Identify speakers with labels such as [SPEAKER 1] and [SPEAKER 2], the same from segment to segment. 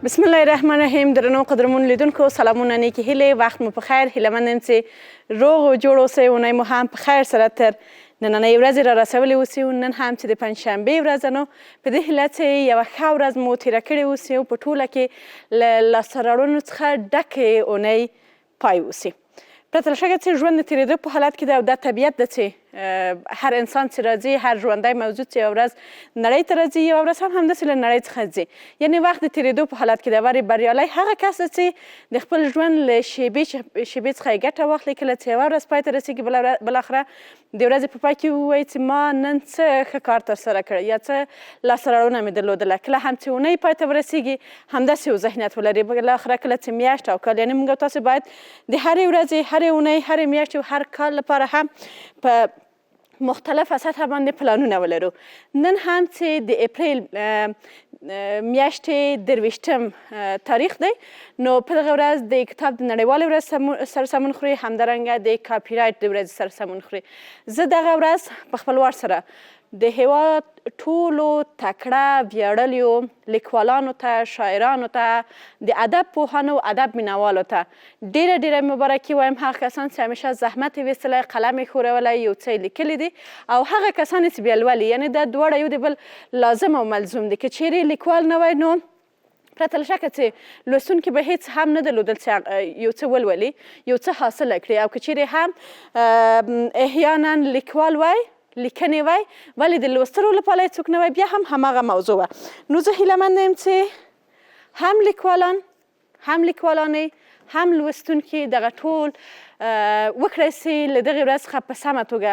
[SPEAKER 1] بسم الله الرحمن الرحیم. درنو قدرمن لیدونکو سلامونه نیکی هیله، وخت مو په خیر. هیله مندم چې روغ او جوړ اوسئ. اونۍ مو هم په خیر سره تر نننۍ ورځې را رسولې اوسي. نن هم چې د پنجشنبې ورځ نو په دې هیله چې یوه ښه ورځ مو تېره کړې اوسي او په ټوله کې له لاسته راوړنو څخه ډکې اونۍ پای اوسي. پرته له شکه چې ژوند د تېرېدو په حالت کې دی او دا طبیعت ده چې هر انسان چې راځي، هر ژوندی موجود چې یوه ورځ نړۍ ته راځي، یوه ورځ هم همداسې له نړۍ څخه ځي. یعنې وخت د تېرېدو په حالت کې دی. ولې بریالی هغه کس ده چې د خپل ژوند له شېبې څخه یې ګټه واخلي. کله چې یوه ورځ پای ته رسېږي، بالاخره د ورځې په پای کې ووایي چې ما نن څه ښه کار ترسره کړی یا څه لاسته راوړنه مې درلودله. کله هم چې اونۍ پای ته ورسېږي همداسې یو ذهنیت ولري. بالاخره کله چې میاشت او کال، یعنې موږ تاسې باید د هرې ورځې، هرې اونۍ، هرې میاشتې او هر کال لپاره هم په مختلفه سطحه باندې پلانونه ولرو. نن هم چې د اپریل میاشتې 23 تاریخ دی، نو په دغه ورځ د کتاب د نړیوالې ورځ سره سمون خوري، همدارنګه د کاپي رایټ د ورځې سره سمون خوري. زه دغه ورځ په خپل وار سره د هېواد ټولو تکړه ویاړلیو لیکوالانو ته، شاعرانو ته، د ادب پوهانو، ادب مینوالو ته ډېره ډېره مبارکي وایم. هغه کسان چې همیشه زحمت یې ویستلی، قلم یې ښورولی، یو څه یې لیکلي دي، او هغه کسان چې بیا لولي، یعنې دا دواړه یو د بل لازم او ملزوم دي. که چیرې لیکوال نه وای، نو پرته له شکه چې لوستونکي به هېڅ هم نه درلودل چې یو څه ولولي، یو څه حاصله کړي. او که چیرې هم احیانا لیکوال وای، لیکنې وای، ولې د لوستلو لپاره یې څوک نه وای، بیا هم هماغه موضوع وه. نو زه هیله منده یم چې هم لیکوالان، هم لیکوالانې، هم لوستونکي دغه ټول وکړی سي له دغې ورځ څخه په سمه توګه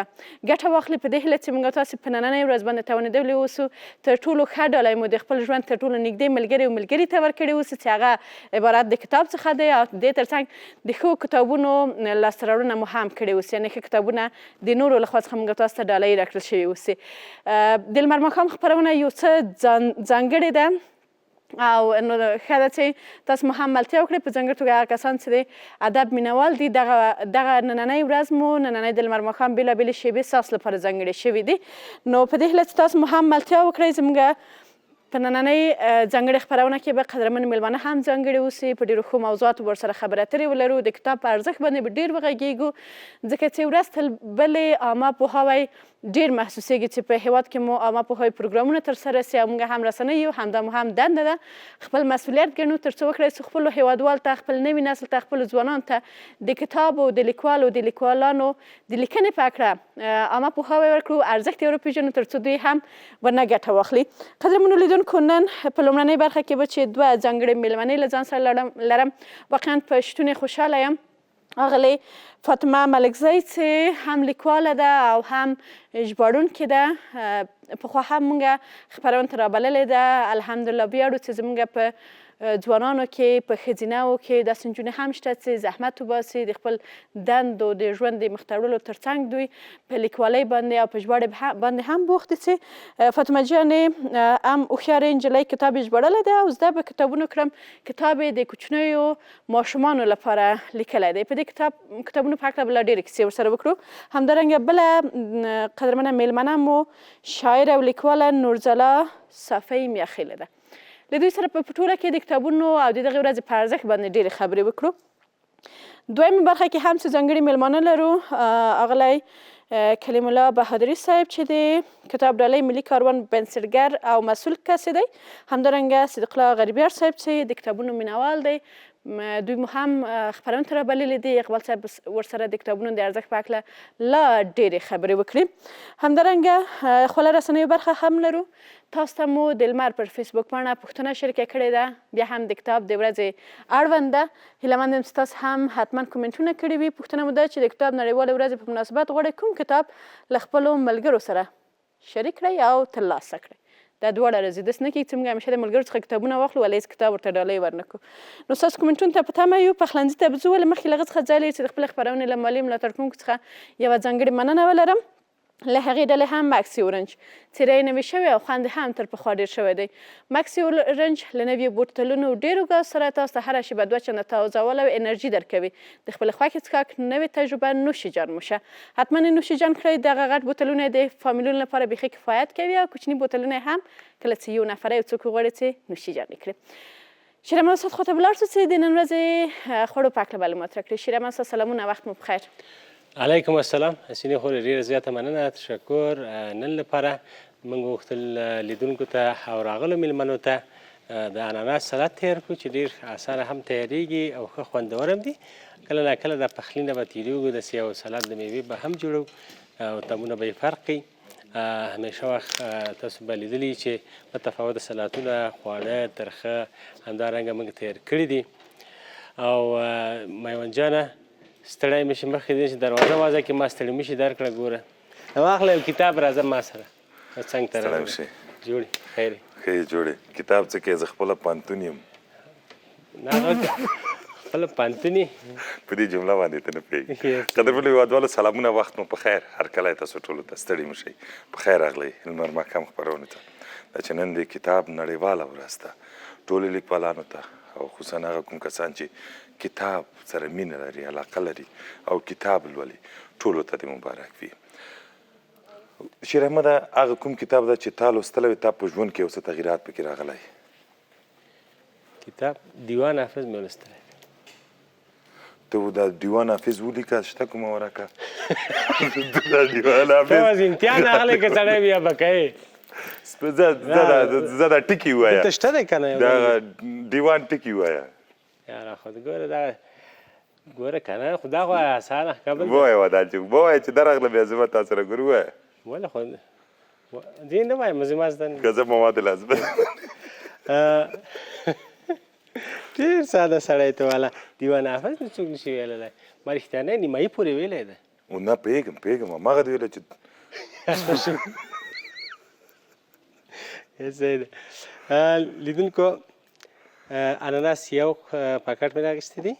[SPEAKER 1] ګټه واخلي. په دې هیله چې موږ تاسې په نننۍ ورځ باندې توانېدلی اوسو تر ټولو ښه ډالۍ مو د خپل ژوند تر ټولو نږدې ملګري او ملګري ته ورکړي اوسو، چې هغه عبارت د کتاب څخه دی، او دې تر څنګ د ښو کتابونو لاسته راوړنه مو هم کړې اوسي، یعنې ښه کتابونه د نورو لخوا څخه موږ تاسو ته ډالۍ راکړل شوي اوسي. د لمر ماښام خپرونه یو څه ځانګړې ده، او نو ښه ده چې تاسو مو هم ملتیا وکړئ. په ځانګړې توګه هغه کسان چې د ادب مینوال دي، دغه نننۍ ورځ مو، نننۍ د لمر ماښام بېلابېلې شیبې ستاسو لپاره ځانګړې شوي دي. نو په دې هیله چې تاسو مو هم ملتیا وکړئ. زموږ په نننۍ ځانګړې خپرونه کې به قدرمن میلمانه هم ځانګړي اوسي، په ډېرو ښو موضوعاتو به ورسره خبرې اترې ولرو، د کتاب په ارزښت باندې به ډېر وغږېږو، ځکه چې ورځ تر بلې عامه پوهاوی ډېر محسوسېږي چې په هېواد کې مو عامه پوهاوي پروګرامونه ترسره سي، او موږ هم رسنۍ یو، همدا مو هم دنده ده. خپل مسؤلیت ګڼو تر څو وکړی سو خپلو هېوادوالو ته، خپل نوي نسل ته، خپلو ځوانانو ته د کتاب او د لیکوالو د لیکوالانو د لیکنې په هکله عامه پوهاوی ورکړو، ارزښت یې ورپېژنو، تر څو دوی هم ورنه ګټه واخلي. قدرمنو لیدونکو، نن په لومړنۍ برخه کې به چې 2 ځانګړې میلمنې له ځان سره لرم. واقعا په شتون یې خوشحاله یم. اغلې فاطمه ملکزۍ چې هم لیکواله ده او هم ژباړونکې ده، پخوا هم موږ خپرونې ته رابللې ده. الحمدلله ویاړو چې زموږ په ځوانانو کې، په ښځینهو کې داسې نجونې هم شته چې زحمت وباسي، د خپل دندو د ژوند د مخته وړلو تر څنګ دوی په لیکوالۍ باندې او په ژباړې باندې هم بوخت دي. فاطمه جانې هم هوښیارې نجلۍ، کتاب یې ژباړلی دی او زده به کتابونه کړم. کتاب یې د کوچنیو ماشومانو لپاره لیکلی دی. په دې کتابونو په هکله به لا ډېرې کیسې ورسره وکړو. همدارنګه بله قدرمنه میلمنه مو شاعره او لیکواله نورزاله صافۍ میاخیله ده. له دوی سره په ټوله کې د کتابونو او د دغې ورځې په ارزښت باندې ډېرې خبرې وکړو. دویمه برخه کې هم څه ځانګړي میلمانه لرو. اغلی کلیم الله بهادري صاحب چې د کتاب ډالۍ ملي کاروان بنسټګر او مسؤل کس دی، همدارنګه صدیق الله غریبیار صاحب چې د کتابونو مینوال دی، دوی مو هم خپرونې ته رابللي دي. اقبال صاحب ورسره د کتابونو د ارزښت په هکله لا ډېرې خبرې وکړي. همدارنګه خواله رسنیو برخه هم لرو. تاسو ته مو د لمر پر فیسبوک پاڼه پوښتنه شریکه کړې ده، بیا هم د کتاب د ورځې اړوند ده. هیله مند یم چې تاسو هم حتما کومنټونه کړي وي. پوښتنه مو ده چې د کتاب نړیوالې ورځې په مناسبت غواړئ کوم کتاب له خپلو ملګرو سره شریک کړئ او ترلاسه کړئ. دا دواړه راځي، داسې نه کېږي چې موږ همیشه د ملګرو څخه کتابونه واخلو ولې هېڅ کتاب ورته ډالۍ ورنه کړو. نو ستاسو کومنټونو ته په تمه یو. پخلنځي ته به ځو، ولې مخکې له هغه څخه ځای لري چې د خپلې خپرونې له مالي ملاتړ کوونکو څخه یوه ځانګړې مننه ولرم. له هغې ډلې هم مکسي اورنج، څېره یې نوې شوې او خوند هم تر پخوا ډېر شوی دی. مکسي اورنج له نویو بوتلونو ډېرو ګازو سره تاسو ته هره شېبه 2 چنده تازه والی او انرژي درکوي. د خپلې خوښې څښاک نوې تجربه نوشي جان موشه. حتما یې نوشي جان کړئ. دغه غټ بوتلونه د فامیلونو لپاره بیخي کفایت کوي او کوچني بوتلونه هم کله چې یو نفره یو څوک وغواړي چې نوشي جان یې کړي. شیرمه استاد خاطر بلار سوسی دین امروز خورو پاک معلومات را کردی. شیرمه استاد سلامونه وقت مو بخیر.
[SPEAKER 2] علیکم السلام. اسینه خور ډیر زیاته مننه تشکر. نن لپاره موږ غوښتل لیدونکو ته او راغلو میلمنو ته د اناناس سلاد تیار کړو چې ډیر اسانه هم تیاریږي او ښه خوندور هم دي. کله نا کله د پخلي نه به تیریږو، داسې یو سلاد د میوې به هم جوړو او طعمونه به یې فرق کوي. همیشه وخت تاسو به لیدلي چې متفاوته سلادونه خواړه ترخه همدارنګه موږ تیار کړي دي. او میوند جانه ستړی مې شي مخکې دی چې دروازه وازه کې ما ستړي مې شي درکړه. ګوره واخله یو کتاب راځه ما سره څنګ ته راځه. جوړې خیر
[SPEAKER 3] ښه جوړې. کتاب څه کې زه خپله پوهنتون یم.
[SPEAKER 2] نه خپله پوهنتون یې
[SPEAKER 3] په دې جمله باندې ته نه پوهېږي. قدرمنو هېوادوالو سلامونه، وخت مو په خیر. هر کله تاسو ټولو ته ستړي مه شئ. په خیر راغلی لمر ماښام خپرونې ته. دا چې نن د کتاب نړیواله ورځ ده، ټولو لیکوالانو ته او خصوصا هغه کوم کسان چې کتاب سره مینه لري، علاقه لري او کتاب لولي، ټولو ته دې مبارک وي. شیر احمده، هغه کوم کتاب ده چې تا لوستلی وي، تا په ژوند کې یو څه تغیرات پکې راغلی؟
[SPEAKER 2] کتاب دیوان حافظ مې لوستلی.
[SPEAKER 3] ته دا دیوان حافظ ولیکه، شته کومه ورکه؟ دا دیوان حافظ
[SPEAKER 2] ته اوس امتحان راغلی که سړی بیا به کوې.
[SPEAKER 3] زه دا ټکي ووایه.
[SPEAKER 2] دلته شته دی که نه؟
[SPEAKER 3] دا دیوان ټکي ووایه.
[SPEAKER 2] یاره خو ګوره دا ګوره که نه خو دا خو اسانه خبره ده.
[SPEAKER 3] ووایه دا چې ووایه چې درغله بیا زه به تا سره ګور ووایه.
[SPEAKER 2] ولې خو دې نه وایم زه ما زده نه.
[SPEAKER 3] که زه مواد لازمه
[SPEAKER 2] ډېر ساده سړی ته والا دیوان حافظ مې څوک نشي ویلی. ما رښتیانی نیمایي پورې ویلی ده.
[SPEAKER 3] نه پوهېږم هماغه دې ویلی چې
[SPEAKER 2] صحیح ده. لیدونکو اناناس یو پاکټ مې راغوښتي دي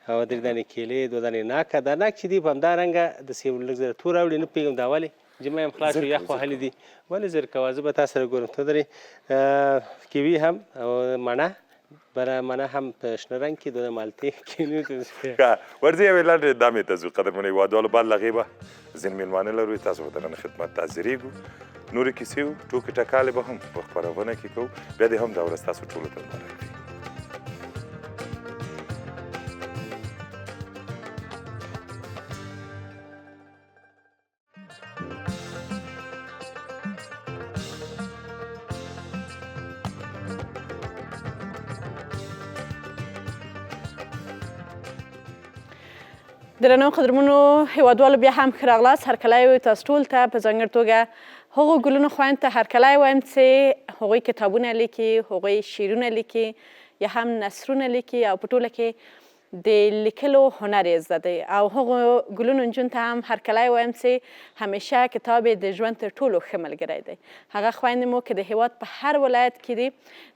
[SPEAKER 2] او درې دانې کیلې، 2 دانې ناک. دا ناک چې دي په همدارنګه داسې یو لږ زره تور راوړي، نه پوهېږم دا ولې. جمعه هم خلاص شو، یخ وهلي دي. ولې زر کوه، زه به تا سره ګورم. ته درې کیوي هم او مڼه، بله مڼه هم په شنه رنګ کې، 2 مالټې کینو.
[SPEAKER 3] ورځې یوې لنډې دامې ته ځو. قدرمنو هېوادوالو، بعد له هغې به ځینې مېلمانه لرو، تاسو به د نن خدمت ته حاضرېږو. نورې کیسې وو، ټوکې ټکالې به هم په خپرونه کې کوو. بیا دې هم دا ورځ تاسو ټولو ته مبارک وي.
[SPEAKER 1] درنو قدرمنو هیوادوالو، بیا هم ښه راغلاست. هرکلی وایو تاسو ټول ته، په ځانګړې توګه هغو ګلونو خویندو ته هرکلی وایم چې هغوی کتابونه لیکي، هغوی شعرونه لیکي یا هم نثرونه لیکي او په ټوله کې د لیکلو هنر یې زده دی. او هغو ګلونو نجونو ته هم هرکلی وایم چې همیشه کتاب یې د ژوند تر ټولو ښه ملګری دی. هغه خویندې مو که د هیواد په هر ولایت کې دي،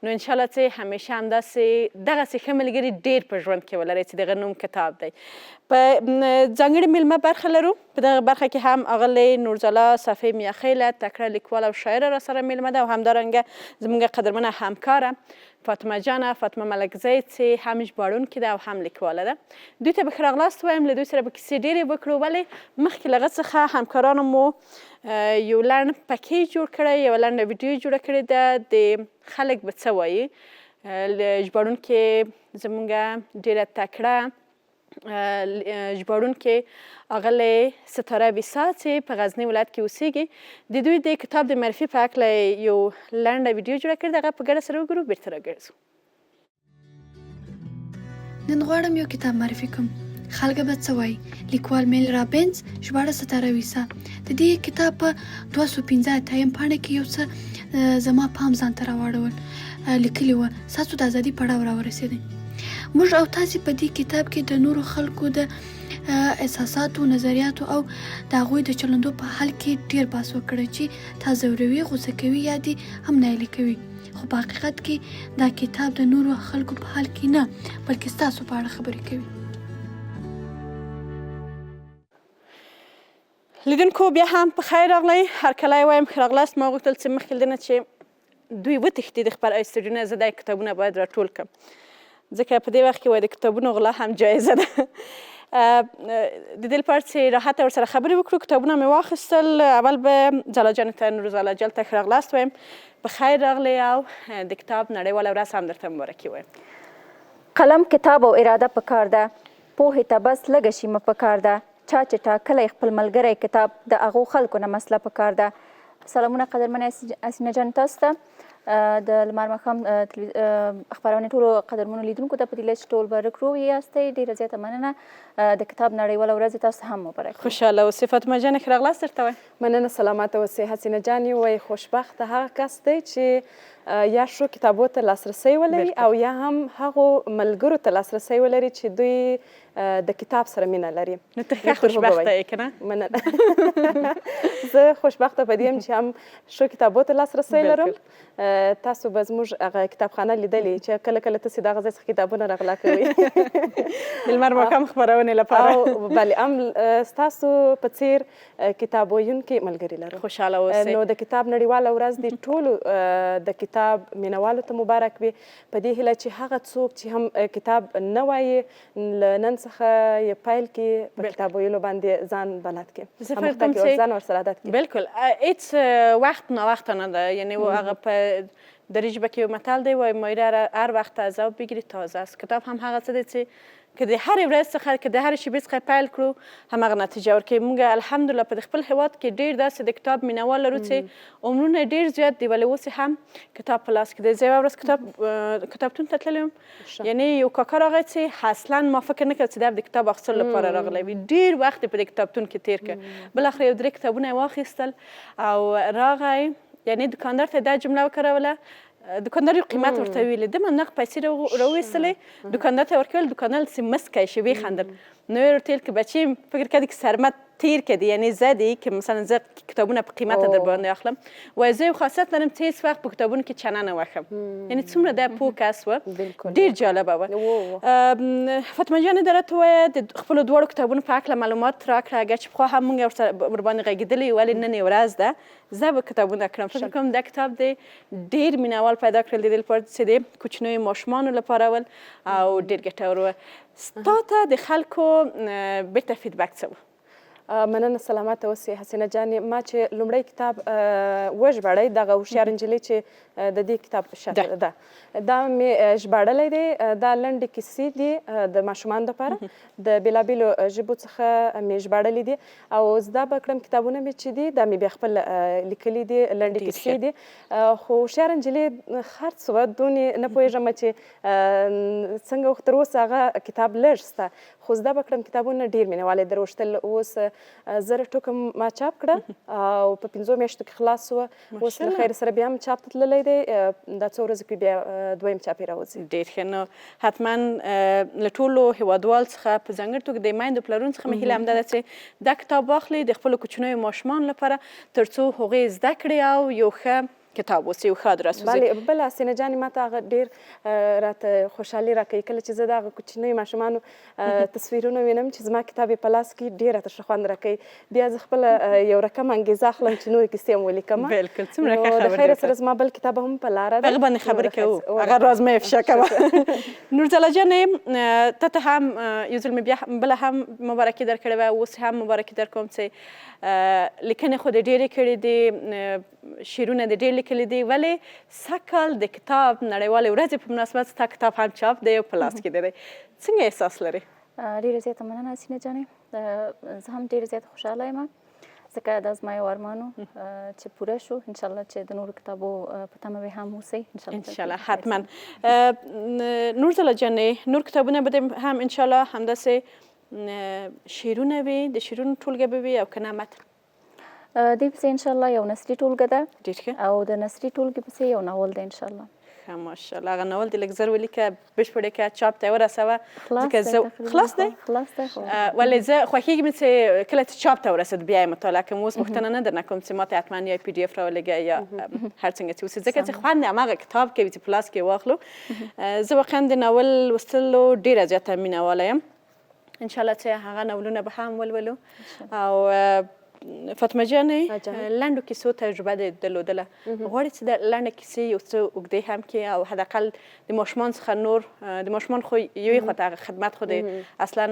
[SPEAKER 1] نو انشاءالله چې همیشه همداسې دغسې ښه ملګري ډېر په ژوند کې ولرئ چې دغه نوم کتاب دی. په ځانګړې میلمه برخه لرو. په دغه برخه کې هم اغلې نورزاله صفۍ میاخیله، تکړه لیکواله او شاعره راسره میلمه ده، او همدارنګه زموږ قدرمنه همکاره فاطمه جانه، فاطمه ملکزی، چې هم ژباړونکې ده او هم لیکواله ده. دوی ته به ښه راغلاست وایم. له دوی سره به کیسې ډېرې وکړو، ولې مخکې له هغه څخه همکارانو مو یو لنډ پکیج جوړ کړی، یوه لنډه ویډیو جوړه کړې ده د خلک به څه وایي. ژباړونکې زموږ ډېره تکړه ژباړونکې اغلې ستاره ویسا چې په غزني ولایت کې اوسېږي، د دوی د کتاب د معرفي په هکله یو لنډه ویډیو جوړه کړې ده. هغه په ګډه سره وګورو، بېرته راګرځو.
[SPEAKER 4] نن غواړم یو کتاب معرفي کوم. خلک به څه وایي. لیکوال میل رابینز، ژباړه ستاره ویسا. د دې کتاب په 215 پاڼه کې یو څه زما پام ځان ته راواړول. لیکلي وه ستاسو د ازادي پړاو راورسېدی. موږ او تاسې په دې کتاب کې د نورو خلکو د احساساتو، نظریاتو او د هغوی د چلندو په حال کې ډېر بحث وکړی چې تا ځوروي، غوسه کوي یا دې هم نایلې کوي. خو په حقیقت کې دا کتاب د نورو خلکو په حال کې نه، بلکې ستاسو په اړه خبرې کوي.
[SPEAKER 1] لیدونکو، بیا هم په خیر راغلی. هرکلی وایم ښه راغلاست. ما غوښتل چې مخکې له دې نه چې دوی وتښتي د خپل استډیو نه، زه دا کتابونه باید راټول کړم، ځکه په دې وخت کې وایي د کتابونو غلا هم جایزه ده. د دې لپاره چې راحته ورسره خبرې وکړو، کتابونه مې واخیستل. اول به ځاله جانې ته، نورزاله جل ته ښه راغلاست وایم. په خیر راغلی او د کتاب نړیواله ورځ هم درته مبارکي وایم.
[SPEAKER 5] قلم کتاب او اراده پکار ده، پوهې ته بس لږه شیمه پکار ده، چا چې ټاکلی خپل ملګری کتاب د هغو خلکو نه مسله پکار ده. سلامونه قدرمنه حسینه جان تاسو ته، د لمر ماښام خپرونې ټولو قدرمنو لیدونکو ته په دې لچ ټول به روغ یاستئ. ډېره زیاته مننه. د کتاب نړیواله ورځ تاسو هم مبارک.
[SPEAKER 1] خوشحاله اوسئ. فاطمه جان ښه راغلاست درته وایم.
[SPEAKER 6] مننه، سلامت اوسئ. حسینه جان وایي خوشبخته هغه کس دی چې یا ښو کتابو ته لاسرسی ولري او یا هم هغو ملګرو ته لاسرسی ولري چې دوی د کتاب سره مینه لري.
[SPEAKER 1] نو ته ښه خوشبخته یې که نه؟
[SPEAKER 6] مننه. زه خوشبخته په دې یم چې هم ښو کتابو ته لاسرسی لرم. تاسو به زموږ هغه کتابخانه لیدلې چې کله کله تاسې د هغه ځای څخه کتابونه راغلا کوئ
[SPEAKER 1] د لمر ماښام خپرونې لپاره.
[SPEAKER 6] بلې هم ستاسو په څېر کتاب ویونکي ملګري لرم.
[SPEAKER 1] خوشحاله اوسئ.
[SPEAKER 6] نو د کتاب نړیواله ورځ د ټولو د کتاب مینوالو ته مبارک وي، په دې هیله چې هغه څوک چې هم کتاب نه وایي له نن څخه یې پیل کړي په کتاب ویلو باندې ځان بلد کړي،
[SPEAKER 1] فکر کوم
[SPEAKER 6] ځان ورسره عادت کړي.
[SPEAKER 1] بالکل هیڅ وخت ناوخته نه ده. یعنی هغه په دری ژبه کې یو متل دی وایي مایره هر وخت تازه بگیرید تازه است. کتاب هم هغه څه دی چې که د هرې ورځ څخه که د هرې شېبې څخه پیل کړو همغه نتیجه ورکوي. موږ الحمدلله په خپل هېواد کې ډېر داسې د کتاب مینهوال لرو چې عمرونه ډېر زیات دي ولې اوس هم کتاب په لاس کې دی. زه یوه ورځ کتابتون ته تللی وم، یعنې یو کاکا راغی چې اصلا ما فکر نه کړ چې دی د کتاب اخیستلو لپاره راغلی وي. ډېر وخت یې په دې کتابتون کې تېر کړ. بالاخره یو 3 کتابونه یې واخیستل او راغی. یعنې دوکاندار ته دا جمله وکاروله، دوکاندار یو قیمت ورته ویلې، ده من نقد پیسې راویستلې، دوکاندار ته یې ورکول، دوکاندار داسې مسکی شو ویې نو یې ورته ویل که بچیم فکر کردی که سرمت تیر کردی، یعنی زدی که مثلا زه کتابونه په قیمت در باندې اخلم. وایي زه یو خاصیت لرم چې هېڅ وخت په کتابونو کې چنه نه وښم. یعنې څومره دا پوه کس و، ډېر جالبه وه. فاطمه جانې دا راته ووایه د خپلو دواړو کتابونو په هکله معلومات راکړه، اګر چې پخوا هم موږ ورباندې غږېدلي یو، ولې نن یې ورځ ده زه به کتابونه کړم. فکر کوم دا کتاب دی ډېر مینهوال پیدا کړل د دې لپاره چې د کوچنیو ماشومانو لپاره ول او ډېر ګټور و. ستا ته د خلکو بیرته فیدبک څه و؟
[SPEAKER 6] مننه، سلامت اوسئ. حسینه جانې ما چې لومړی کتاب وژباړی دغه هوښیار نجلۍ چې د دې کتاب شاته ده دا مې ژباړلی دی. دا لنډې کیسې دي د ماشومانو دپاره د بېلابېلو ژبو څخه مې ژباړلي دي او زده به کړم کتابونه مې چې دي دا مې بیا خپل لیکلي دي، لنډې کیسې دي. خو هوښیاره نجلۍ خرڅ وه، دونې نه پوهېږم چې څنګه تر اوسه هغه کتاب لږ شته، خو زده به کړم کتابونه ډېر مینهوال یې دروښتل. اوس 1000 ټوکه ما چاپ کړه او په 5 میاشتو کې خلاص وه. اوس له خیر سره بیا هم چاپ ته تللی دی، دا څو ورځې کې بیا دویم چاپ یې راوځي.
[SPEAKER 1] ډېر ښه. نو حتما له ټولو هېوادوال څخه په ځانګړې توګه د میندو پلرونو څخه مې هیله همدا ده چې دا کتاب واخلي د خپلو کوچنیو ماشومانو لپاره تر څو هغوی زده کړي او یو ښه کتاب اوسي، یو ښه ادرس اوسي.
[SPEAKER 6] بله حسینه جانې ما ته هغه ډېر راته خوشحالي راکوي کله چې زه د هغه کوچنیو ماشومانو تصویرونه وینم چې زما کتاب یې په لاس کې ډېر راته ښه خوند راکوي. بیا زه خپله یو رقم انګېزه اخلم چې نورې کیسې هم ولیکم.
[SPEAKER 1] بالکل، څومره ښه خبره.
[SPEAKER 6] د خیره سره زما بل کتاب هم په لاره ده،
[SPEAKER 1] هغه باندې خبرې کوو، هغه راز مه افشا کوه. نورځله جانې ته ته هم یو ځل مې بیا بله هم مبارکي درکړې وه، اوس هم مبارکي درکوم چې لیکنې خو دې ډېرې کړې دي، شعرونه دې ډېر لیکلي دي، ولې سږکال د کتاب نړیوالې ورځې په مناسبت ستا کتاب هم چاپ دی او په لاس کې دی. څنګه احساس لرې؟
[SPEAKER 5] ډېره زیاته مننه حسینه جانې. زه هم ډېره زیاته خوشحاله یم ځکه دا زما یو ارمان و چې پوره شو. انشاءالله چې د نورو کتابو په تمه به هم اوسئ
[SPEAKER 1] انشاءالله. حتما. نورځله جانې نور کتابونه به هم انشاءالله همداسې شعرونه وي، د شعرونو ټولګه به وي او که نه متن؟
[SPEAKER 5] دې پسې انشاءالله یو نثري ټولګه ده
[SPEAKER 1] ډېر ښه.
[SPEAKER 5] او د نثري ټولګې پسې یو ناول دی انشاءالله.
[SPEAKER 1] ښه ماشاءالله. هغه ناول دې لږ زر ولیکه، بشپړې کړه، چاپ ته یې ورسوه. خلاص دی؟
[SPEAKER 5] خلاص دی.
[SPEAKER 1] ولې زه خوښېږي مې چې کله چې چاپ ته ورسېد بیا یې مطالعه کوم. اوس پوښتنه نه درنه کوم چې ما ته حتما یا PDF راولېږه یا هر څنګه چې اوسي، ځکه چې خوند یې هماغه کتاب کوي چې په لاس کې واخلو. زه واقعا د ناول لوستلو ډېره زیاته مینهواله یم. انشاءالله چې هغه ناولونه به هم ولولو. او فاطمه جانې لنډو کیسو تجربه دې درلودله، غواړې چې د لنډه کیسې یو څه اوږدې هم کړې او حداقل د ماشومان څخه نور د ماشومان خو یوې خوا ته هغه خدمت خو د اصلا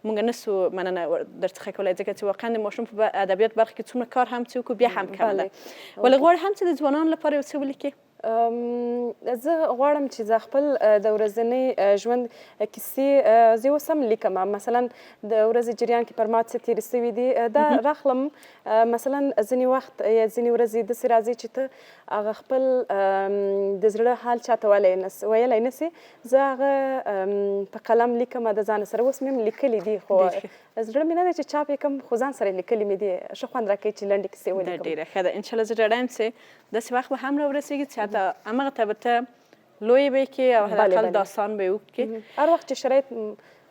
[SPEAKER 1] موږ نسو مننه درڅخه کولی، ځکه چې واقعا د ماشوم په ادبیات برخه کې څومره کار هم چې وکړو بیا هم کمه ده. ولې غواړې هم چې د ځوانانو لپاره یو څه ولیکې؟
[SPEAKER 6] زه غواړم چې زه خپل د ورځني ژوند کیسې زه اوس هم لیکم. مثلا د ورځې جریان کې پر ما څه تېرې سوي دي دا راخلم. مثلا ځینې وخت یا ځینې ورځې داسې راځي چې ته هغه خپل د زړه حال چاته ویلی نه سې. زه هغه په قلم لیکم د ځان سره. اوس مې هم لیکلي دي خو زړه مې نه دی چې چاپ یې کړم خو ځان سره یې لیکلي مې دي. ښه خوند راکوي چې لنډې کیسې ولیکم.
[SPEAKER 1] ډېره ښه ده. انشاءالله زه ډاډه یم چې داسې وخت به هم راورسېږي چې حتی همغه ته به ته لویې به یې کړې او حداقل داستان به یې وکړې.
[SPEAKER 6] هر وخت چې شرایط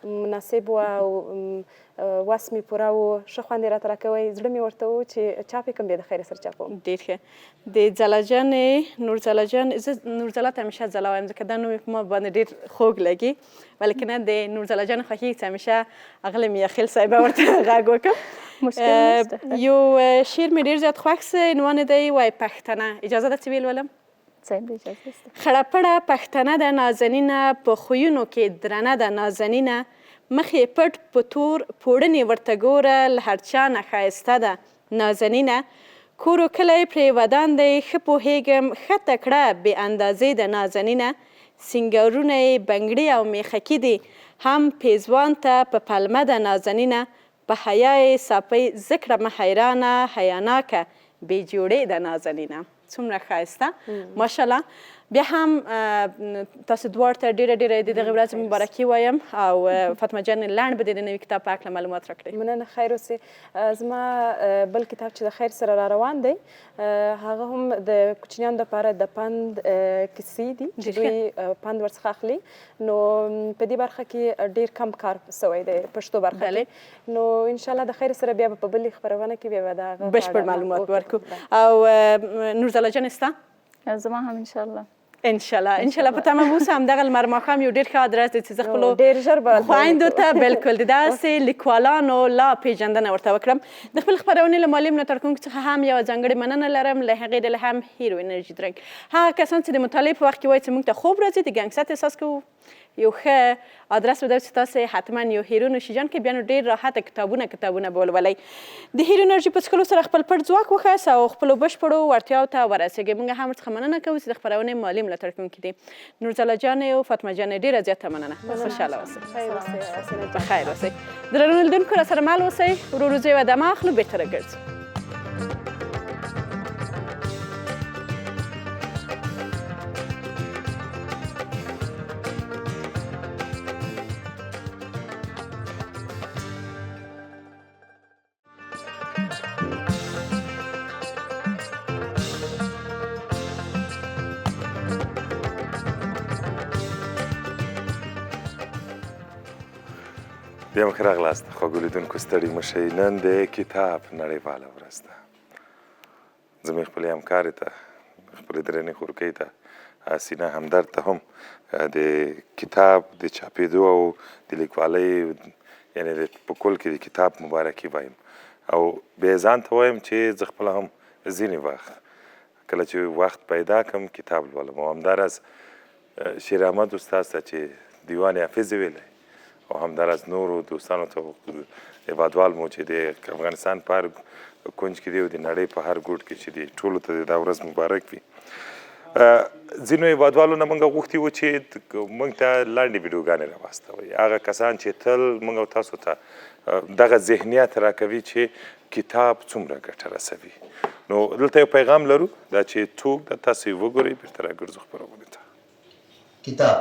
[SPEAKER 6] مناسب و او وس مې پوره و ښه خوند یې راته راکوی زړه مې ورته و چې چاپ یې کړم بیا د خیر سره چاپوم.
[SPEAKER 1] ډېر ښه. د ځلا جانې نورځلا جان زه نورځلا ته همیشه ځلا وایم ځکه دا نوم یې په ما باندې ډېر خوږ لګي ولیکن نه د نورځلا جان خوښېږي چې همیشه اغلې میاخیل صاحبه ورته غږ وکړم. یو شعر مې ډېر زیات خوښ سه عنوان دی وای پښتنه. اجازه ده چې ویې لولم؟ خړه پړه پښتنه ده نازنینه په خویونو کې درنه ده نازنینه مخ یې پټ په تور پوړنې ورته ګوره له هر چا نه ښایسته ده نازنینه کور و کلی پرې ودان دی ښه پوهېږم ښه تکړه بې اندازې ده نازنینه سینګارونه یې بنګړي او میخکي دي هم پیزوان ته په پلمه ده نازنینه په حیا یې ساپۍ زه کړمه حیرانه حیاناکه بې جوړې ده نازنینه. څومره ښایسته ماشاءالله. بیا هم تاسو دواړو ته ډېره ډېره د دغې ورځې مبارکي وایم او فاطمه جان لنډ به د نوي کتاب په هکله معلومات راکړئ.
[SPEAKER 6] مننه خیر اوسې. زما بل کتاب چې د خیر سره را روان دی هغه هم د کوچنیانو دپاره د پند کیسې دي چې دوی پند ورڅخه اخلي. نو په دې برخه کې ډېر کم کار سوی دی پښتو برخه کې. نو انشاءالله د خیر سره بیا به په بلې خپرونه کې بیا به د هغه
[SPEAKER 1] بشپړ معلومات ورکړو. او نورځلا جان ستا؟
[SPEAKER 5] زما هم انشاءالله
[SPEAKER 1] انشاءالله په تمه اوسه همدغه لمر ماښام یو ډېر ښه ادرس دی چې زه خپلو
[SPEAKER 6] ډېر ژر به
[SPEAKER 1] خویندو ته بلکل د داسې لیکوالانو لا پېژندنه ورته وکړم. د خپل خپرونې له مالي ملاتړ کوونکو څخه هم یوه ځانګړې مننه لرم. له هغې ډلې هم هیرو انرژي درنګ هغه کسان چې د مطالعې په وخت کې وایي چې موږ ته خوب راځي د ګنګست احساس کوو یو ښه ادرس به دا چې تاسې حتما یو هیرو نوشیجان کې بیا نو ډېر راحته کتابونه به ولولئ. د هیرو انرژي په څښلو سره خپل پټ ځواک وښایاست او خپلو بشپړو وړتیاوو ته ورسېږئ. موږ هم ورڅخه مننه کوو چې د خپرونې مالي ملاتړ کوونکي دي. نورځلا جانې او فاطمه جانې ډېره زیاته مننه. خوشحاله اوسئ. په خیر اوسئ. درنو لیدونکو راسره مل اوسئ. ورو ورو زه یوه دمه اخلو بېرته راګرځو.
[SPEAKER 3] بیا مو ښه راغلاست خوږو لیدونکو ستړي مه شئ. نن د کتاب نړیواله ورځ ده. زموږ خپلې همکارې ته خپلې درنې خورکۍ ته حسینه همدرد ته هم د کتاب د چاپېدو او د لیکوالۍ یعنې په کل کې د کتاب مبارکي وایم او بیا یې ځان ته وایم چې زه خپله هم ځینې وخت کله چې وخت پیدا کړم کتاب لولم او همداراز شیر احمد استاد ته چې دیوان حافظ ویلی او همداراز نورو دوستانو ته عبادوال مو چې د افغانستان په هر کونج کې دی او د نړۍ په هر ګوټ کې چې دی ټولو ته دا ورځ مبارک وي. ځینو هیوادوالو نه موږ غوښتي وو چې موږ ته لنډې ویډیوګانې راواستوئ. هغه کسان چې تل موږ او تاسو ته دغه ذهنیت راکوي چې کتاب څومره ګټه رسوي. نو دلته یو پیغام لرو دا چې څوک د تاسو یې وګورئ بېرته راګرځو خپرونې ته.
[SPEAKER 7] کتاب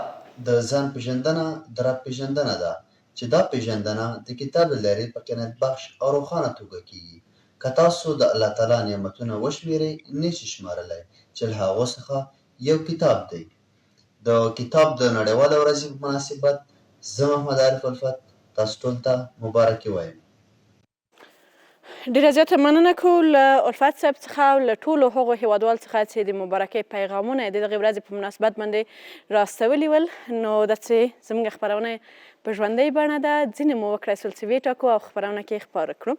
[SPEAKER 7] د ځان پېژندنه د رب پېژندنه ده چې دا پېژندنه د کتاب له لارې په قناعت بخش او روښانه توګه کیږي. که تاسو د الله تعالی نعمتونه وشمېرئ نشئ شمارلی چې له هغو څخه یو کتاب دی. د کتاب د نړیواله ورځې په مناسبت زه محمد عارف الفت تاسو ټول ته مبارکي وایم.
[SPEAKER 1] ډېره زیاته مننه کوو له الفت صاحب څخه او له ټولو هغو هیوادوالو څخه چې د مبارکۍ پیغامونه یې د دغې ورځې په مناسبت باندې راستولي ول. نو دا چې زموږ خپرونه په ژوندۍ بڼه ده ځینې مو وکړی سول چې وټاکو او خپرونه کې یې خپاره کړو.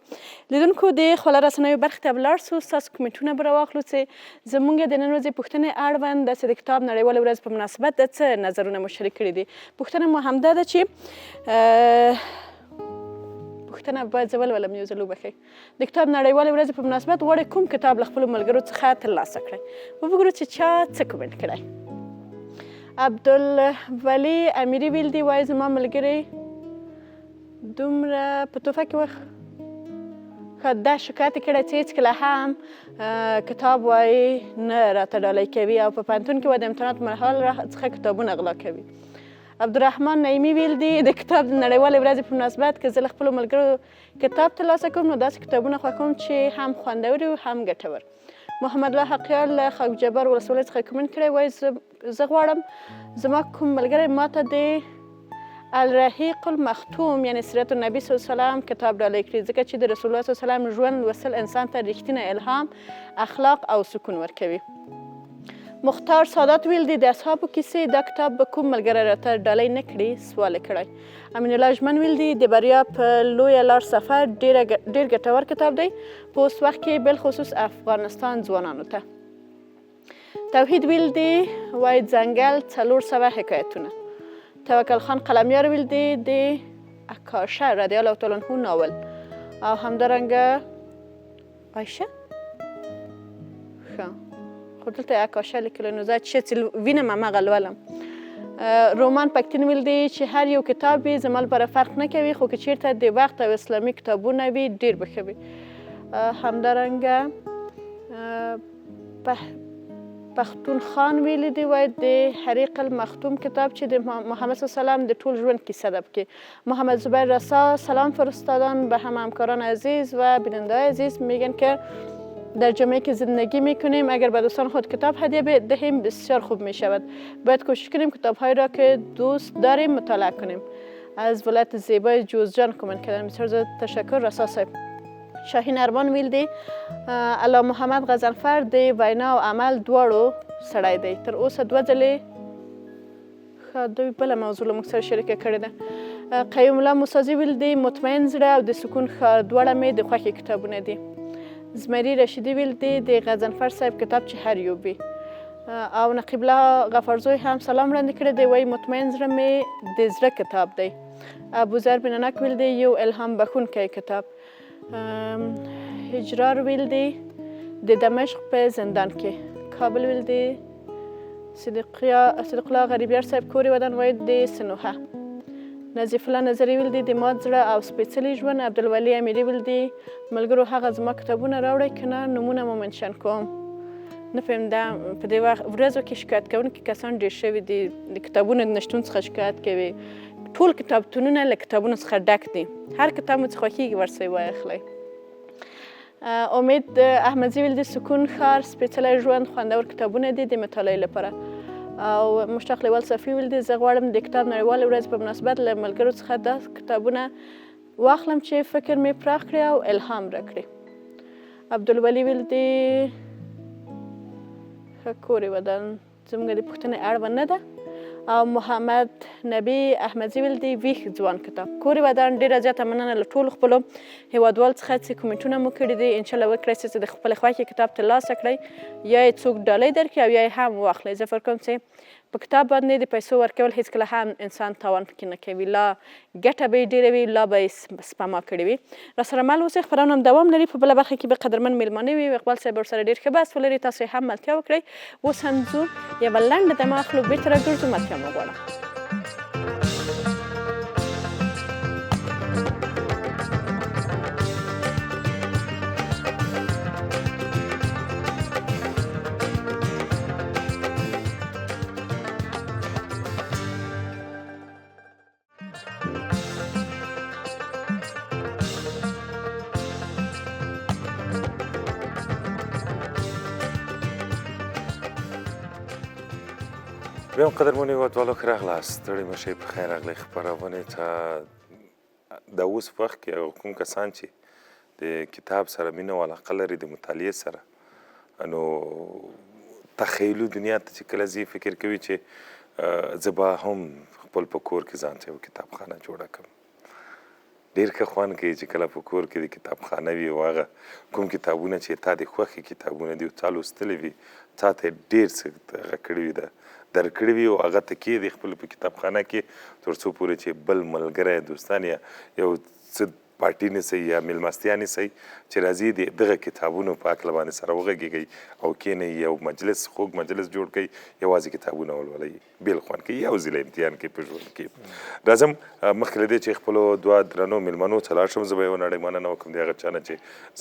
[SPEAKER 1] لیدونکو د خواله رسنیو برخې ته به لاړ شو. ستاسو کومنټونه به راواخلو چې زموږ د نن ورځې پوښتنې اړوند داسې د کتاب نړیواله ورځ په مناسبت د څه نظرونه مو شریک کړي دي. پوښتنه مو همدا ده چې پوښتنه باید زه ولولم یو ځل وبښئ د کتاب نړیوالې ورځې په مناسبت غواړئ کوم کتاب له خپلو ملګرو څخه ترلاسه کړئ وګورو چې چا څه کومنټ کړی عبدالولي امیري ویل دي وایي زما ملګري دومره په توفه کې دا شکایت یې کړی چې هېڅکله هم کتاب وایي نه راته ډالۍ کوي او په پوهنتون کې به د امتحانات مهال څخه کتابونه غلا کوي عبدالرحمن نعیمي ویل دي د کتاب د نړیوالې ورځې په مناسبت که زه له خپلو ملګرو کتاب ترلاسه کوم نو داسې کتابونه خوښوم چې هم خوندور وي هم ګټور محمد الله حقیار له خاک جبر ولسوالۍ څخه کومنټ کړی وایي زه غواړم زما کوم ملګری ماته د الرحیق المختوم یعنی سیرت النبی صلی الله علیه وسلم کتاب ډالۍ کړي ځکه چې د رسول الله صلی الله علیه وسلم ژوند لوستل انسان ته رښتینی الهام اخلاق او سکون ورکوي مختار سادات ویل دي د اصحابو کیسې دا کتاب به کوم ملګری راته ډالۍ نه کړي سوال یې کړی امین الله ژمن ویل دي د بریا په لویه لار سفر ډېر ګټور کتاب دی په اوس وخت کې بالخصوص افغانستان ځوانانو ته توحید ویل دي وایي ځنګل 400 حکایتونه توکل خان قلمیار ویل دي د اکاشه رضی الله تعالی عنه ناول او همدارنګه عایشه ښه خو دلته اکاشه لیکلی نو زه چې وینم هماغه لولم رومان پکتین ویل دي چې هر یو کتاب وي زما لپاره فرق نه کوي خو که چیرته د وخت او اسلامي کتابونه وي ډېر به ښه وي همدارنګه پښتونخان ویلی دی وایي د حریق المختوم کتاب چې د محمد صلی الله علیه وسلم د ټول ژوند کیسه ده پکې محمد زبیر رسا سلام فرستادن به همکاران عزیز و بیننده عزیز میگن که در جامعه که زندگی میکنیم اگر به دوستان خود کتاب هدیه بدهیم بسیار خوب میشود باید کوشش کنیم کتابهایی را که دوست داریم مطالعه کنیم از ولایت زیبای جوزجان کامنت کردن بسیار زیاد تشکر رسا صاحب شاهین ارمان ویل دی الله محمد غضنفر د وینا او عمل دواړو سړی دی تر اوسه 2 ځلې دوی بله موضوع له موږ سره شریکه کړې ده قیوم الله موسازي ویل دی مطمئن زړه او د سکون ښار دواړه مې د خوښې کتابونه دي زمري رشیدي ویل دی د غضنفر صاحب کتاب چې هر یو وي او نقیب الله غفرزوی هم سلام وړاندې کړی دی وایي مطمئن زړه مې د زړه کتاب دی ابوذر بنانک ویل دی یو الهام بخښونکی کتاب هجرار ویل دی د دمشق په زندان کې کابل ویل دی صدیق الله غریبیار صاحب کورې ودان وایي د سنوحه نظیف الله نظري ویل دی د مات زړه او سپېڅلي ژوند عبدالولي امیري ویل دی ملګرو هغه زما کتابونه راوړئ که نه نومونه مو منشن کوم نه پوهیم دا په دې ورځو کې شکایت کوونکي کسان ډېر شوي دي د کتابونو د نشتون څخه شکایت کوي ټول کتابتونونه له کتابونو څخه ډک دي هر کتاب مو څه خوښېږي ورسئ واخلئ امید احمدزي ویل د سکون ښار سپېڅلی ژوند خوندور کتابونه دي د مطالعې لپاره او مشتاق لیوال صافي ویل دي زه غواړم د کتاب نړیوالې ورځې په مناسبت له ملګرو څخه دا کتابونه واخلم چې فکر مې پراخ کړي او الهام راکړي عبدالولي ویل دي ښه کورې ودان زموږ د پوښتنې اړوند نه ده او محمد نبی احمدزي ویل دی ویښ ځوان کتاب کورې ودان ډېره زیاته مننه له ټولو خپلو هیوادوالو څخه چې کومنټونه مو کړي دي انشاءالله وکړئ چې د خپلې خوښې کتاب ترلاسه کړئ یا یې څوک ډالۍ درکړي او یا یې هم واخلئ زه فکر کوم چې په کتاب باندې د پیسو ورکول هیڅکله هم انسان تاوان پکې نه کوي لا ګټه به یې ډېره وي لا به یې سپما کړې وي راسره مل اوسئ خپرونه هم دوام لري په بله برخه کې به قدرمن میلمانه وي اقبال صاحب ورسره ډېر ښه بحث ولري تاسو یې هم ملتیا وکړئ اوس هم ځو یوه لنډه دمه اخلو بېرته راګرځو ملتیا مو غواړم
[SPEAKER 3] بیا هم قدرمنو هیوادوالو ښه راغلاست ستړي مه شئ په خیر راغلئ خپرونې ته د اوس وخت کې کوم کسان چې د کتاب سره مینه او علاقه لري د مطالعې سره نو تخیلي دنیا ته چې کله ځي فکر کوي چې زه به هم خپل په کور کې ځان ته یو کتابخانه جوړه کړم ډېر ښه خوند کوي چې کله په کور کې د کتابخانه وي او هغه کوم کتابونه چې تا د خوښې کتابونه دي او تا لوستلي وي تا ته ډېر څه هغه کړي وي درکړي وي او هغه ته کښېږدي خپل په کتابخانه کې تر څو پورې چې بل ملګری دوستان یا یو څه پارټي نیسئ یا میلمستیا نیسئ چې راځي د دغه کتابونو په هکله باندې سره وغږېږئ او کښېنئ یو مجلس خوږ مجلس جوړ کړئ یوازې کتابونه ولولئ بیل خوند کوي یو ځل امتحان کوي په ژوند کې راځم مخکې له دې چې خپلو دوه درنو میلمنو ته لاړ شم زه به یوه نړۍ مننه وکړم د هغه چا نه چې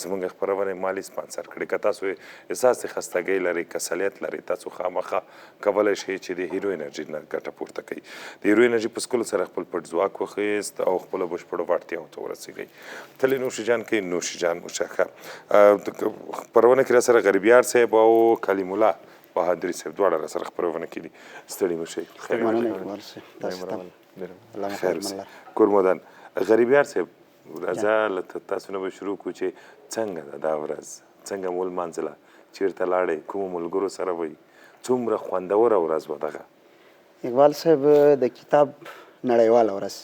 [SPEAKER 3] زموږ خپرونه یې مالي سپانسر کړې که تاسو احساس د خستګۍ لرئ کسلیت لرئ تاسو خامخا کولی شئ چې د هیرو انرژي نه ګټه پورته کوئ د هیرو انرژي په څښلو سره خپل پټ ځواک وښایست او خپلو بشپړو وړتیاوو ته ورسېږئ تل یې نوشي جان کوي نوشي جان موشکه خپرونه کې را سره غریبیار صاحب او کلیم الله بهادري صاحب دواړه را سره خپرونه کې دي ستړي مه شئ خیر اوسئ کورمدان غریبیار صاحب راځه له تاسو نه به شروع کړو چې څنګه ده دا ورځ څنګه مو لمانځله چېرته لاړئ کومو ملګرو سره وئ څومره خوندوره ورځ وه دغه
[SPEAKER 8] اقبال صاحب د کتاب نړیواله ورځ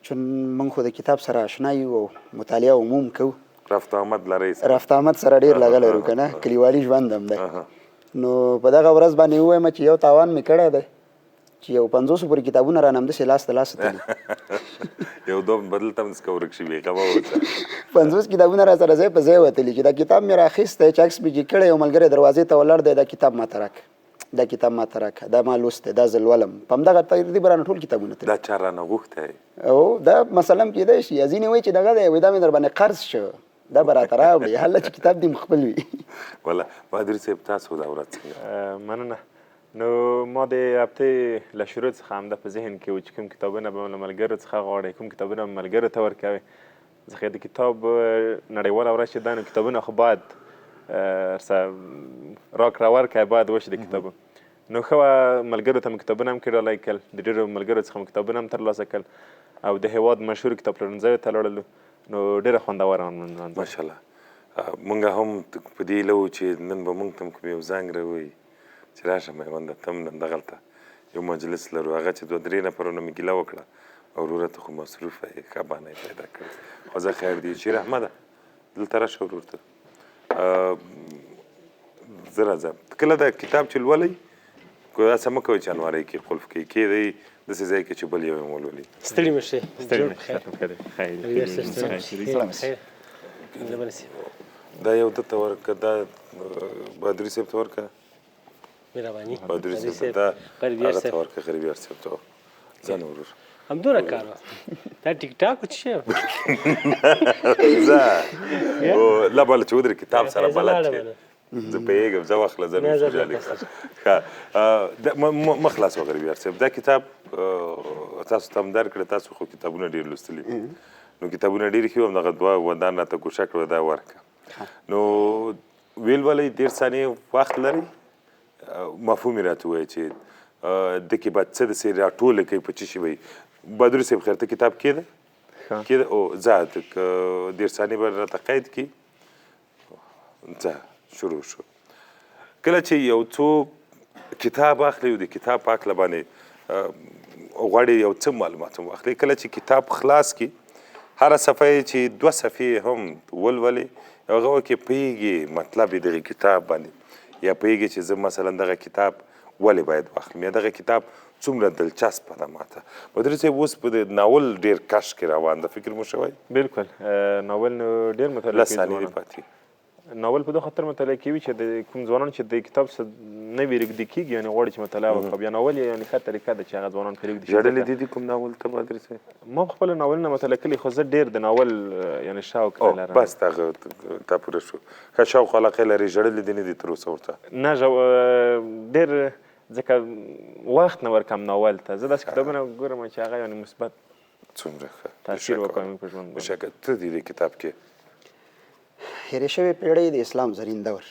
[SPEAKER 8] چون موږ خو د کتاب سره اشنا یو او مطالعه عموم کوو
[SPEAKER 3] رفت آمد لرئ
[SPEAKER 8] رفت آمد سره ډېر لږه لرو که نه کلیوالي ژوند هم دی نو په دغه ورځ باندې ووایم چې یو تاوان مې کړی دی چې یو 500 پورې کتابونه رانه همداسې لاس ته لاسه تلي
[SPEAKER 3] یو دوه بدلته هم څه ورک شي بېغمه اوسه
[SPEAKER 8] 50 کتابونه را سره ځای په ځای وتلي چې دا کتاب مې راخیستی چې عکس مې چې کړی یو ملګری دروازې ته ولاړ دی دا کتاب ماته راکړه دا کتاب ماته راکړه دا ما لوستی دا زه لولم په همدغه ترتیب رانه ټول کتابونه تللي
[SPEAKER 3] دا چا رانه غوښتی
[SPEAKER 8] او دا مثلا هم کېدای شي یا ځینې وایي چې دغه دی وایي دا مې در باندې قرض شو دا به راته راوړي هله چې کتاب دې خپل وي
[SPEAKER 3] والله بهادري صاحب تاسو دا ورځ څنګه
[SPEAKER 9] مننه نو ما د هفتې له شروع څخه همدا په ذهن کې و چې کوم کتابونه به له ملګرو څخه غواړئ کوم کتابونه به ملګرو ته ورکوئ ځکه د کتاب نړیواله ورځ چې دا نو کتابونه خو باید راکړه ورکړه باید وشي د کتابو نو ښه وه ملګرو ته مو کتابونه هم کېډالی کړل د ډېرو ملګرو څخه مو کتابونه هم ترلاسه کړل او د هېواد مشهور کتاب پلورنځیو ته لاړلو نو ډېره خوندوره
[SPEAKER 3] ماشاءالله مونږ هم په دې هیله وو چې نن به مونږ ته هم کوم یو زنګ راووایي چې راشه میونده ته هم نن دغلته یو مجلس لرو هغه چې 2-3 نفرونه مې ګیله وکړه او وروره ته خو مصروفه یې ښه بهانه یې پیدا کړې خو زه خیر دی شیر احمده دلته راشه ورور ته زه راځم کله دا کتاب چې لولئ داسې مه کوئ چې انوارۍ کې قلف کوي کېدی داسې ځای کې چې بل یو یې ولولي
[SPEAKER 2] ستړي مه شئ
[SPEAKER 3] دا یو ده ته ورکړه دا بهادري صاحب ته ورکړه
[SPEAKER 2] مهرباني
[SPEAKER 3] بهادري صاحب دا هغه ته ورکړه غریبیار صاحب ته ځان ورور
[SPEAKER 2] همدومره کار وه دا ټیک ټاک و څه شی
[SPEAKER 3] زه لا بله چې ودرې کتاب سره بلد شې زه پوهېږم زه واخله زه نو خوشحالي ښه مه خلاصوه غریبیار صاحب دا کتاب تاسو ته هم درکړه تاسو خو کتابونه ډېر لوستلي نو کتابونه ډېر ښه وو همدغه دوه ودان راته ګوښه کړه دا ورکړه نو ویل ولئ 1.5 ثانیې وخت لرئ مفهوم یې راته ووایه چې دکې باید څه داسې راټوله کوي په څه شي به بهادري صاحب خیر ته کتاب کېده کېده او ځه 1.5 ثانیې به راته قید کړي ځه شروع شو کله چې یو څوک کتاب اخلي او د کتاب په هکله باندې غواړي یو څه معلومات هم واخلي کله چې کتاب خلاص کړي هره صفحه یې چې 2 صفحې هم ولولي هغه کې پوهېږي مطلب یې دغه کتاب باندې یا پوهېږي چې زه مثلا دغه کتاب ولې باید واخلم یا دغه کتاب څومره دلچسپه ده ماته بهادري صاحب اوس په ناول ډېر کشف کې روان ده فکر مو شوی
[SPEAKER 9] بلکل ناول نو ډېر مطالعه
[SPEAKER 3] لس ثانیې دې پاتې
[SPEAKER 9] ناول په دې خاطر مطالعه کوي چې د کوم ځوانان چې د کتاب څخه نه وي رږدي کېږي یعنې غواړي چې مطالعه وکړه بیا ناول یعنې ښه طریقه ده چې هغه ځوانان پرې رږدي شي
[SPEAKER 3] ژړلې دي کوم ناول ته بهادري صاحب
[SPEAKER 9] ما خپله ناولونه مطالعه کړي خو زه ډېر د ناول یعنې شوق لرم
[SPEAKER 3] بس دغه تا پوره شو ښه شوق علاقه لري ژړلې دي نه دي تر اوسه ورته
[SPEAKER 9] نه ډېر ځکه وخت نه ورکم ناول ته زه داسې کتابونه ګورم چې هغه یعنې مثبت
[SPEAKER 3] څومره ښه
[SPEAKER 9] تاثیر وکړي په ژوند باندې
[SPEAKER 3] بشکه ته دې د کتاب کې
[SPEAKER 8] هېرې شوې پیړۍ د اسلام زرین دور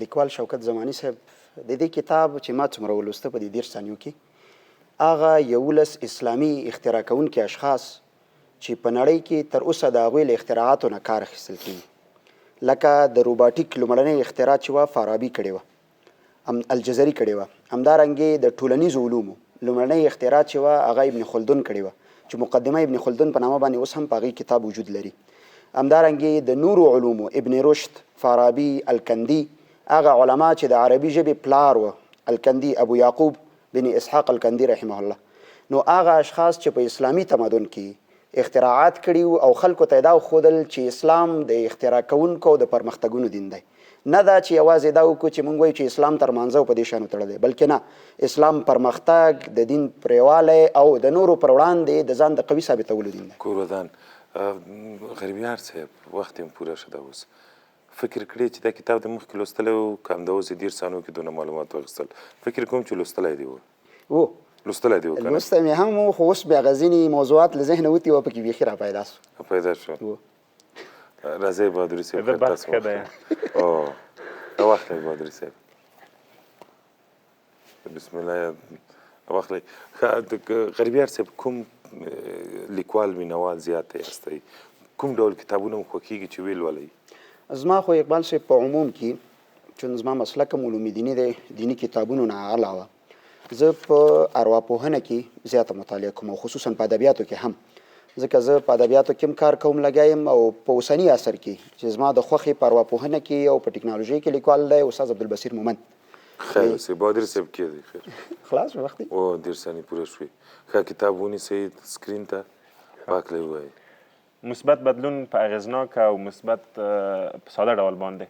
[SPEAKER 8] لیکوال شوکت زماني صاحب د دې کتاب چې ما څومره ولوسته په دې 10 ثانیو کې هغه 11 اسلامي اختراع کوونکي اشخاص چې په نړۍ کې تر اوسه د هغوی له اختراعاتو نه کار اخیستل کېږي لکه د روباټیک لومړنۍ اختراع چې وه فارابي کړې وه الجزري کړې وه همدارنګې د ټولنیزو علومو لومړنۍ اختراع چې وه هغه ابن خلدون کړې وه چې مقدمه ابن خلدون په نامه باندې اوس هم په هغې کتاب وجود لري همدارنګې د نورو علومو ابن رشد فارابي الکندي هغه علما چې د عربي ژبې پلار وه الکندي ابو یعقوب بن اسحاق الکندي رحمه الله نو هغه اشخاص چې په اسلامي تمدن کې اختراعات کړي او خلکو ته دا وښودل چې اسلام د اختراع کوونکو د پرمختګونو دین دی. نه دا چې یوازې دا وکړو چې موږ وایو چې اسلام تر مانځه په دې شانو تړلی، بلکې نه، اسلام پرمختګ، د دین پرېوالی او د نورو پر وړاندې د ځان د قوي ثابتولو دین دی.
[SPEAKER 3] کورودان غریبیار صاحب وخت هم پوره شده اوس فکر کړی چې دا کتاب د مخکې لوستلی و که همداوس یې ډېر ثانیو کې دونه معلومات واخیستل؟ فکر کوم چې لوستلی دی
[SPEAKER 8] و
[SPEAKER 3] لوستلی دی که نه؟
[SPEAKER 8] لوستی مې هم و، خو اوس بیا غځینې موضوعات له ذهنه وتي وه، پکې بیخي را پیدا سو.
[SPEAKER 3] پیدا شو. راځئ بهادري صاحب
[SPEAKER 9] د بحث ښه دی.
[SPEAKER 3] واخلئ بهادري صاحب، بسم الله واخلئ. غریبیار صاحب کوم لیکوال مینوال زیات یاستئ؟ کوم ډول کتابونه مو خوښېږي چې ویې لولئ؟
[SPEAKER 8] زما خو اقبال صاحب په عموم کې چون زما مسلک هم علوم دیني دی، دیني کتابونو نه علاوه زه په ارواپوهنه کې زیاته مطالعه کوم او خصوصا په ادبیاتو کې هم، ځکه زه په ادبیاتو کې هم کار کوم لګیا یم. او په اوسني عصر کې چې زما د خوښې په ارواپوهنه کې او په ټکنالوژۍ کې لیکوال دی استاد عبدالبصیر مومند.
[SPEAKER 3] خیر اوسئ بهادري صاحب کې دی. خیر
[SPEAKER 8] خلاص وخت دی
[SPEAKER 3] او ډېر ثانیې پوره شوې. ښه کتاب ونیسئ سکرین ته پاکلی ووایئ.
[SPEAKER 9] مثبت بدلون په اغیزناک او مثبت په ساده ډول باندې.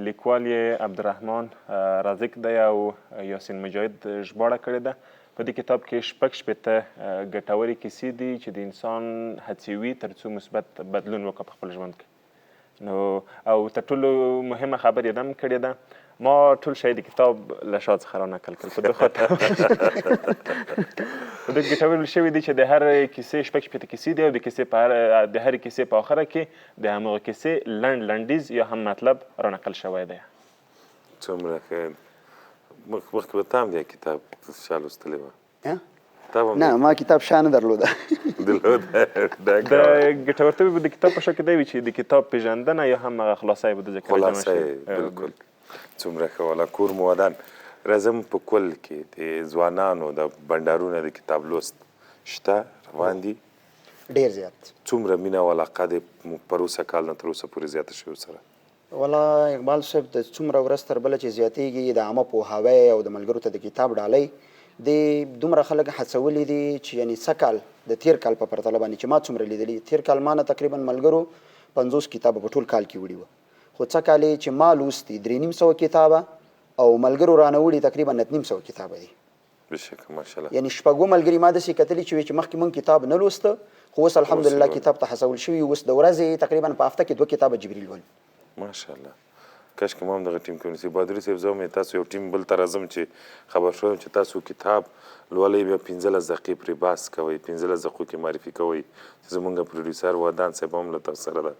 [SPEAKER 9] لیکوال یې عبدالرحمن رازق دی او یاسین مجاهد ژباړه کړې ده. په دې کتاب کې شپږ شپېته ګټورې کیسې دي چې د انسان هڅوي تر څو مثبت بدلون وکړي په خپل ژوند کې. نو او تر ټولو مهمه خبر یې دم کړې ده، ما ټول شی د کتاب له شا څخه رانقل کړل. په دې خاطر په دې ګټور شوي دي چې د هر کیسې شپږ شپېته کیسې دي او د هرې کیسې په آخره کې د همغه کیسې لنډ لنډیز یا هم مطلب رانقل شوی دی.
[SPEAKER 3] څومره ښه. مخکې به تا هم د کتاب شا لوستلی وه؟
[SPEAKER 8] نه ما کتاب شا نه درلوده.
[SPEAKER 9] د ګټورتوب به د کتاب په شا کې دی وي چې د کتاب پیژندنه یا هم هغه خلاصه یې به د ذکر جمع شي.
[SPEAKER 3] بالکل څومره ښه. والا کور مو ودان. راځم په کل کې د ځوانانو د بنډارونه د کتاب لوست شته روان دي؟
[SPEAKER 8] ډېر زیات.
[SPEAKER 3] څومره مینه او علاقه د پر اوسه کال نه تر اوسه پورې زیاته شوې ورسره؟
[SPEAKER 8] والا اقبال صاحب د څومره ورځ تر بله چې زیاتېږي د عامه پوهاوی او د ملګرو ته د کتاب ډالۍ د دومره خلک هڅولي دي چې یعنې څه کال د تېر کال په پرتله باندې چې ما څومره لیدلي، تېر کال ما نه تقریبا ملګرو 50 کتابه په ټول کال کې وړي وه، خو څه کال یې چې ما لوستي 350 کتابه او ملګرو رانه وړي تقریبا 900 کتابه دي.
[SPEAKER 3] بشکه ماشاءالله.
[SPEAKER 8] یعنې شپږو ملګري ما داسې کتلي چې مخکې مونږ کتاب نه لوسته، خو اوس الحمدلله کتاب ته هڅول شوي. اوس د ورځې تقریبا په هفته کې 2 کتابه جبري لولي.
[SPEAKER 3] ماشاءالله. کاشکې ما هم دغه ټیم کې ونیسئ. بهادري صاحب زه هم تاسو یو ټیم بل ته راځم چې خبر شوم چې تاسو کتاب لولئ بیا 15 دقیقې پرې بحث کوئ، 15 دقیقو کې معرفي کوئ چې زمونږ پروډیوسر ودان صاحب هم له تاسو سره ده.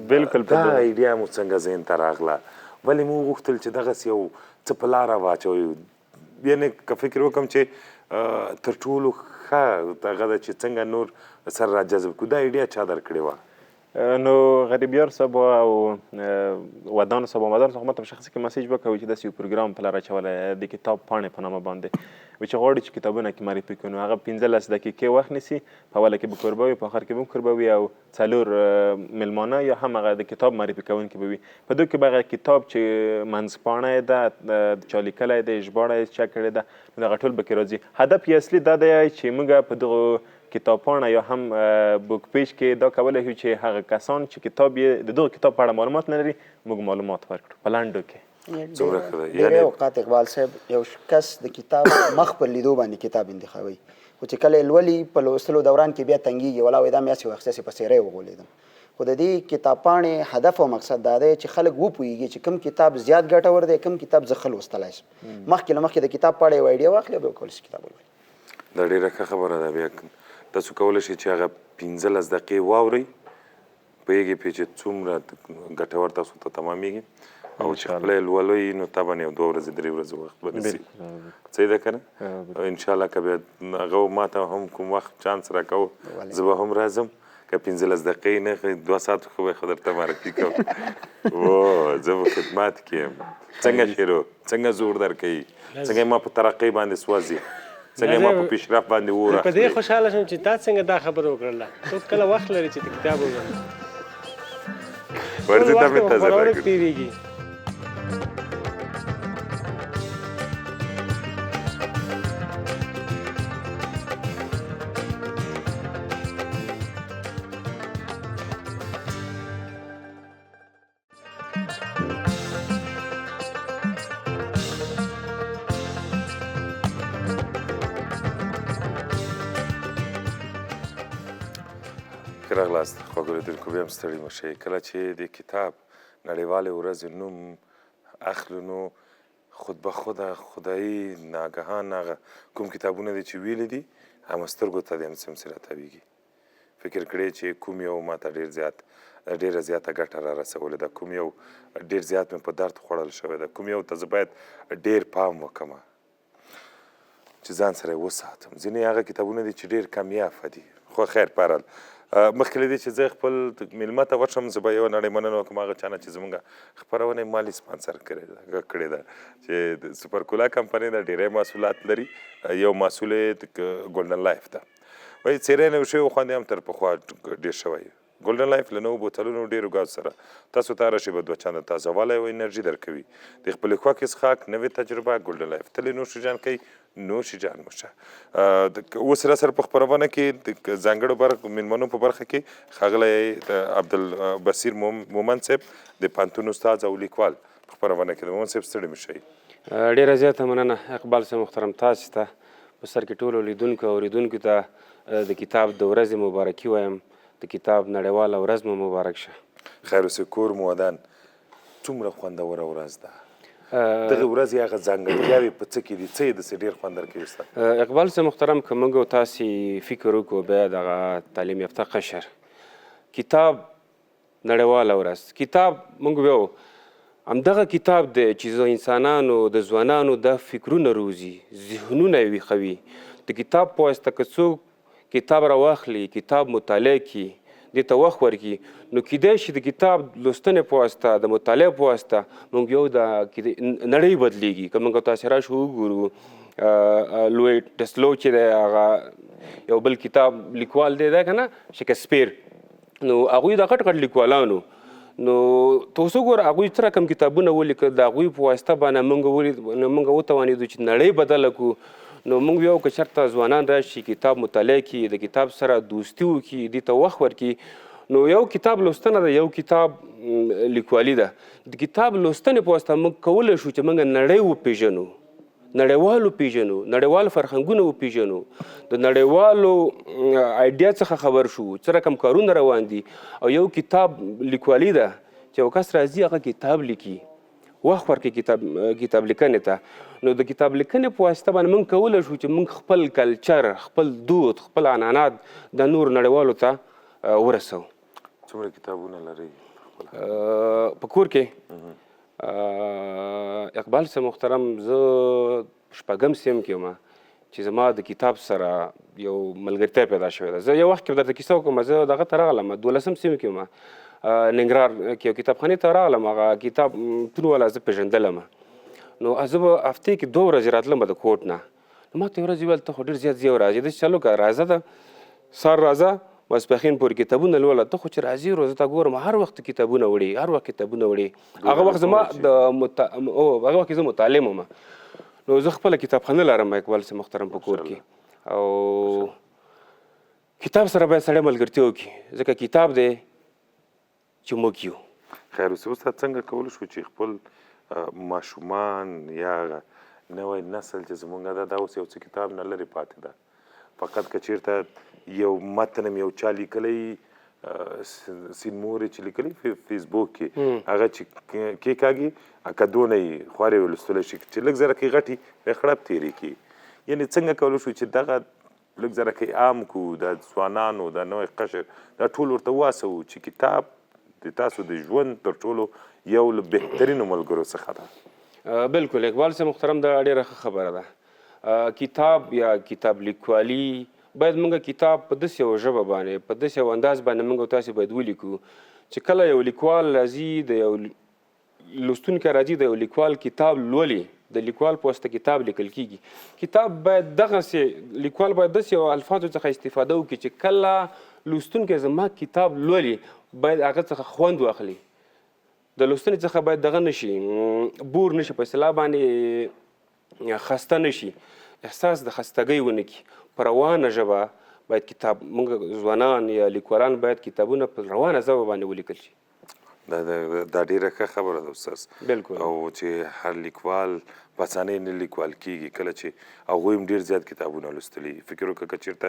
[SPEAKER 9] بالکل.
[SPEAKER 3] دا ایډیا مو څنګه ذهن ته راغله؟ ولې مو وغوښتل چې دغسې یو څه په لاره واچوئ؟ یعنې که فکر وکړم چې تر ټولو ښه دغه ده چې څنګه نور سره را جذب کړو، دا ایډیا چا درکړې وه؟
[SPEAKER 9] نو غریبیار صاحب او ودان صاحب ودان صاحب ماته په شخصي کې مسیج وکړ چې داسې یو پروګرام په لاره اچولی د کتاب پاڼې په نامه باندې و چې غواړي چې کتابونه کې معرفي کړي. نو هغه 15 دقیقې وخت نیسي، په اوله کې به کوربه وي، په آخر کې به هم کوربه وي او 4 میلمانه یا هم هغه د کتاب معرفي کوونکي به وي. په دوی کې به هغه کتاب چې منځپاڼه یې ده، چا لیکلی دی، ژباړه یې چا کړې ده، نو دغه ټول به کې راځي. هدف یې اصلي دا دی چې موږ په دغو کتاب پاڼه یا هم بوک پیج کې دا کولی شو چې هغه کسان چې کتاب یې د دغه کتاب په اړه معلومات نه لري موږ معلومات ورکړو په لنډو کې.
[SPEAKER 8] ډېری اوقات اقبال صاحب یو کس د کتاب مخ پر لیدو باندې کتاب انتخابوي، خو چې کله یې لولي په لوستلو دوران کې بیا تنګېږي، ولا وایي دا مې هسې وخت په څېره یې وغولېدم. خو د دې کتاب پاڼې هدف او مقصد دا دی چې خلک وپوهېږي چې کوم کتاب زیات ګټور دی، کوم کتاب زه ښه لوستلی شم. مخکې له مخکې د کتاب په اړه یو ایډیا واخلي او بیا وکولی شي کتاب ولولي.
[SPEAKER 3] دا ډېره ښه خبره ده. بیا تاسو کولی شئ چې هغه 15 دقیقې واورئ، پوهېږئ پرې چې څومره ګټور تاسو ته تمامېږي، او چې خپله یې لولئ نو طبعا یو 2 ورځې 3 ورځې وخت به نیسي. صحیح ده که نه؟ انشاءالله که بیا هغه ما ته هم کوم وخت چانس راکوو زه به هم راځم. که 15 دقیقې نه 2 ساعت خو به خو درته معرفي کوم. زه به خدمات کې یم. څنګه شروع، څنګه زور درکوي، څنګه ما په ترقۍ باندې سوځي، څنګه ما په پیشرفت باندې اور اخلي.
[SPEAKER 2] په دې خوشحاله شم چې تا څنګه دا خبره وکړله. ته کله وخت لري چې د کتاب وګورې؟
[SPEAKER 3] ورځې ته مې تازه
[SPEAKER 2] راکړي تېرېږي.
[SPEAKER 3] ښه راغلاست خوږو لیدونکو، بیا هم ستړي مه شئ. کله چې د کتاب نړیوالې ورځې نوم اخلو نو خود به خوده خدایي ناګهان هغه کوم کتابونه دي چې ویلي دي همه سترګو ته د همڅمڅې راتاویږي. فکر کړی چې کوم یو ماته ډېره زیاته ګټه را رسولې ده، کوم یو ډېر زیات مې په درد خوړل شوی ده، کوم یو ته زه باید ډېر پام وکړم چې ځان سره یې وساتم. ځینې هغه کتابونه دي چې ډېر کمیافه دي، خو خیر پرل مخکې له دې چې زه خپل میلمه ته ورشم زه به یوه نړۍ مننه وکړم هغه چا نه چې زموږ خپرونه یې مالي سپانسر کړې ده چې د سوپرکولا کمپنۍ ده، ډېری محصولات لري. یو محصول یې ګولډن لایف ده، وایي څېری نوي شوی خوند یې هم تر پخوا ډېر شوی. ګولډن لایف له نوو بوتلونو ډېرو ګازو سره تاسو ته راشي به دوه چنده تازه والی او انرژي درکوي. د خپلې خوښې څښاک نوې تجربه ګولډن لایف تل یې نوش جان کوي، نوش جان موشه. اوس راسره په خپرونه کې د ځانګړو مېلمنو په برخه کې ښاغلی عبدالبصیر مومند صاحب د پوهنتون استاد او لیکوال په خپرونه کې. د مومند صاحب ستړي مه شئ.
[SPEAKER 10] ډېره زیاته مننه اقبال صاحب محترم، تاسو ته په سر کې ټولو لیدونکو او اورېدونکو ته د کتاب د ورځې مبارکي وایم. د کتاب نړیواله ورځ مو مبارک شه.
[SPEAKER 3] خیر اوسې کور مو ودان. څومره خوندوره ورځ ده دغه ورځې هغه ځانګړتیاوې په څه کې دي، څه یې داسې ډېر خوند درکوي استاد؟
[SPEAKER 10] اقبال صاحب محترم که موږ او تاسې فکر وکړو بیا دغه تعلیم یافته قشر کتاب نړیواله ورځ کتاب موږ ویو همدغه کتاب دی چې انسانانو د ځوانانو د فکرونه روزي، ذهنونه یې ویښوي. د کتاب په واسطه که څوک کتاب راواخلي، کتاب مطالعه کړي، دې ته وخت ورکړي، نو کیدای شي د کتاب لوستنې په واسطه د مطالعې په واسطه موږ یو د نړۍ بدلیږي. که موږ تاسې راشو وګورو لوی ټسلو چې دی هغه یو بل کتاب لیکوال دی که نه شکسپیر، نو هغوی د غټ لیکوالانو نو تاسو وګوره هغوی څه رقم کتابونه ولیکل، د هغوی په واسطه باندې موږ وتوانېدو چې نړۍ بدله کړو. نو موږ ویو که چېرته ځوانان راشي کتاب مطالعه کړي، د کتاب سره دوستي وکړي، دې ته وخت ورکړي، نو یو کتاب لوستنه ده، یو کتاب لیکوالي ده. د کتاب لوستنې په واسطه موږ کولی شو چې موږ نړۍ وپېژنو، نړیوال وپېژنو، نړیوال فرهنګونه وپېژنو، د نړیوالو آیډیا څخه خبر شو، څه رقم کارونه روان دي. او یو کتاب لیکوالي ده چې یو کس راځي هغه کتاب لیکي، وخت ورکړي کتاب لیکنې ته. نو د کتاب لیکنې په واسطه باندې موږ کولی شو چې موږ خپل کلچر، خپل دود، خپل عنعنات د نور نړیوالو ته ورسوو.
[SPEAKER 3] څومره کتابونه لرئ
[SPEAKER 10] په کور کې؟ اقبال صاحب محترم زه شپږم صنف کې یم چې زما د کتاب سره یو ملګرتیا پیدا شوې ده. زه یو وخت کې درته کیسه وکړم، زه دغه ته راغلم 12م صنف کې یم، ننګرهار کې یو کتابخانې ته راغلم، هغه کتابتون والا زه پېژندلم. نو زه به هفتې کې 2 ورځې راتلم د کوټ نه. نو ما ته یو ورځ وویل ته خو ډېر زیات ځې راځې، داسې چل وکړه راځه ده سهار راځه ماسپښین پورې کتابونه لوله، ته خو چې راځې زه تا ګورم هر وخت کتابونه وړې، هر وخت کتابونه وړې. هغه وخت زما هغه وخت زه متعلم وم، نو زه خپله کتابخانه لرم اقبال صاحب محترم په کور کې. او کتاب سره باید سړی ملګرتیا وکړي، ځکه کتاب دی چې موږ یو.
[SPEAKER 3] خیر اوس استاد څنګه کولی شو چې خپل ماشومان یا نوی نسل چې زموږ ده دا اوس یو څه کتاب نه لرې پاتې ده، فقط که چېرته یو متن یو چا لیکلی سین مورې چې لیکلی فیسبوک کې هغه چې کېکاږي که دونه یې خوارې ولوستلی شي چې لږ زره کې غټي بیا خړپ تېرې کړي. یعنې څنګه کولی شو چې دغه لږ زره کې عام کړو، د ځوانانو د نوی قشر دا ټول ورته واسوو چې کتاب د تاسو د ژوند تر ټولو یو له بهترینو ملګرو څخه ده؟
[SPEAKER 10] بلکل اقبال صاحب محترم دا ډېره ښه خبره ده. کتاب یا کتاب لیکوالي باید موږ کتاب په داسې یوه ژبه باندې په داسې یو انداز باندې موږ تاسې باید ولیکو چې کله یو لیکوال راځي، د یو لوستونکی راځي د یو لیکوال کتاب لولي، د لیکوال په واسطه کتاب لیکل کیږي. کتاب باید دغسې لیکوال باید داسې یو الفاظو څخه استفاده وکړي چې کله لوستونکی زما کتاب لولي باید هغه څخه خوند واخلي، د لوستنې څخه باید دغه نشي بور نشي، په اصطلاح باندې خسته نشي، احساس د خستګۍ ونه کړي. په روانه ژبه باید کتاب موږ ځوانان یا لیکوالان باید کتابونه په روانه ژبه باندې ولیکل شي.
[SPEAKER 3] دا ډیره ښه خبره ده استاذ.
[SPEAKER 10] بالکل.
[SPEAKER 3] او چې هر لیکوال په اسانۍ نه لیکوال کیږي، کله چې هغوی هم ډېر زیات کتابونه لوستلي. فکر وکړه که چېرته